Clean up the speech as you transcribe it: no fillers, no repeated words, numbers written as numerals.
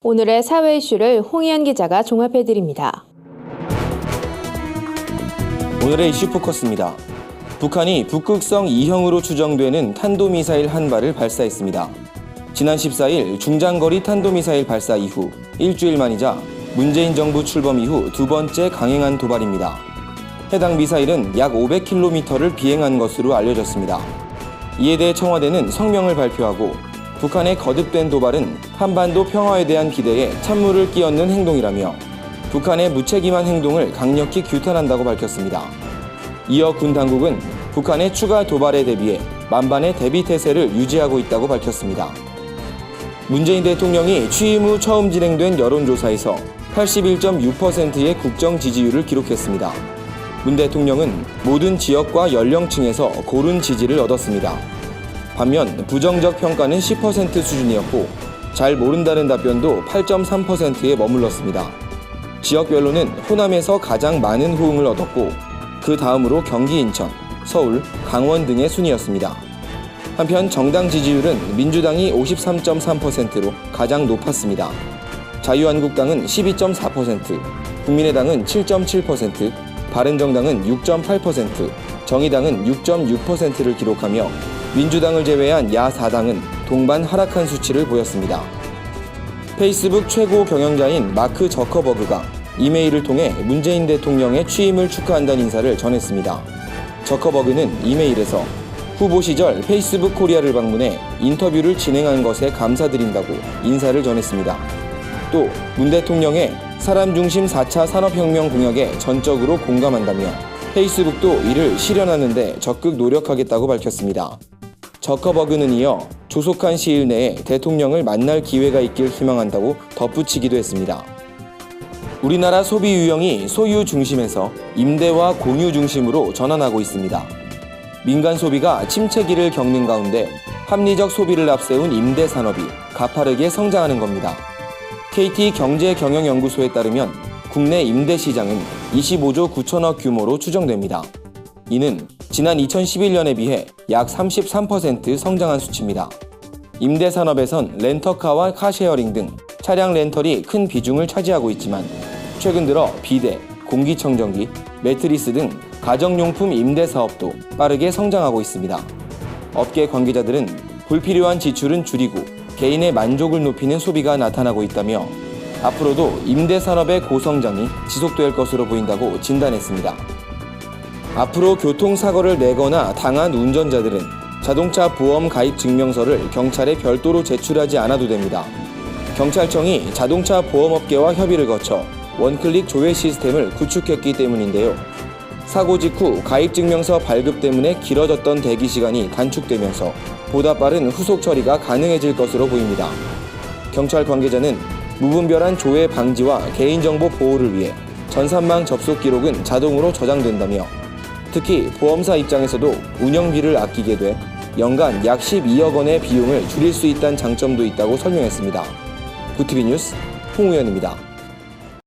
오늘의 사회 이슈를 홍희연 기자가 종합해드립니다. 오늘의 이슈 포커스입니다. 북한이 북극성 2형으로 추정되는 탄도미사일 한 발을 발사했습니다. 지난 14일 중장거리 탄도미사일 발사 이후 일주일 만이자 문재인 정부 출범 이후 두 번째 강행한 도발입니다. 해당 미사일은 약 500km를 비행한 것으로 알려졌습니다. 이에 대해 청와대는 성명을 발표하고 북한의 거듭된 도발은 한반도 평화에 대한 기대에 찬물을 끼얹는 행동이라며 북한의 무책임한 행동을 강력히 규탄한다고 밝혔습니다. 이어 군 당국은 북한의 추가 도발에 대비해 만반의 대비 태세를 유지하고 있다고 밝혔습니다. 문재인 대통령이 취임 후 처음 진행된 여론조사에서 81.6%의 국정 지지율을 기록했습니다. 문 대통령은 모든 지역과 연령층에서 고른 지지를 얻었습니다. 반면 부정적 평가는 10% 수준이었고 잘 모른다는 답변도 8.3%에 머물렀습니다. 지역별로는 호남에서 가장 많은 호응을 얻었고 그 다음으로 경기, 인천, 서울, 강원 등의 순이었습니다. 한편 정당 지지율은 민주당이 53.3%로 가장 높았습니다. 자유한국당은 12.4%, 국민의당은 7.7%, 바른정당은 6.8%, 정의당은 6.6%를 기록하며 민주당을 제외한 야4당은 동반 하락한 수치를 보였습니다. 페이스북 최고 경영자인 마크 저커버그가 이메일을 통해 문재인 대통령의 취임을 축하한다는 인사를 전했습니다. 저커버그는 이메일에서 후보 시절 페이스북 코리아를 방문해 인터뷰를 진행한 것에 감사드린다고 인사를 전했습니다. 또 문 대통령의 사람 중심 4차 산업혁명 공약에 전적으로 공감한다며 페이스북도 이를 실현하는 데 적극 노력하겠다고 밝혔습니다. 저커버그는 이어 조속한 시일 내에 대통령을 만날 기회가 있길 희망한다고 덧붙이기도 했습니다. 우리나라 소비 유형이 소유 중심에서 임대와 공유 중심으로 전환하고 있습니다. 민간 소비가 침체기를 겪는 가운데 합리적 소비를 앞세운 임대 산업이 가파르게 성장하는 겁니다. KT 경제경영연구소에 따르면 국내 임대 시장은 25조 9천억 규모로 추정됩니다. 이는 지난 2011년에 비해 약 33% 성장한 수치입니다. 임대 산업에선 렌터카와 카쉐어링 등 차량 렌털이 큰 비중을 차지하고 있지만 최근 들어 비대, 공기청정기, 매트리스 등 가정용품 임대 사업도 빠르게 성장하고 있습니다. 업계 관계자들은 불필요한 지출은 줄이고 개인의 만족을 높이는 소비가 나타나고 있다며 앞으로도 임대 산업의 고성장이 지속될 것으로 보인다고 진단했습니다. 앞으로 교통사고를 내거나 당한 운전자들은 자동차 보험 가입 증명서를 경찰에 별도로 제출하지 않아도 됩니다. 경찰청이 자동차 보험업계와 협의를 거쳐 원클릭 조회 시스템을 구축했기 때문인데요. 사고 직후 가입증명서 발급 때문에 길어졌던 대기 시간이 단축되면서 보다 빠른 후속 처리가 가능해질 것으로 보입니다. 경찰 관계자는 무분별한 조회 방지와 개인정보 보호를 위해 전산망 접속 기록은 자동으로 저장된다며 특히 보험사 입장에서도 운영비를 아끼게 돼 연간 약 12억 원의 비용을 줄일 수 있다는 장점도 있다고 설명했습니다. 구티비 뉴스 홍우연입니다.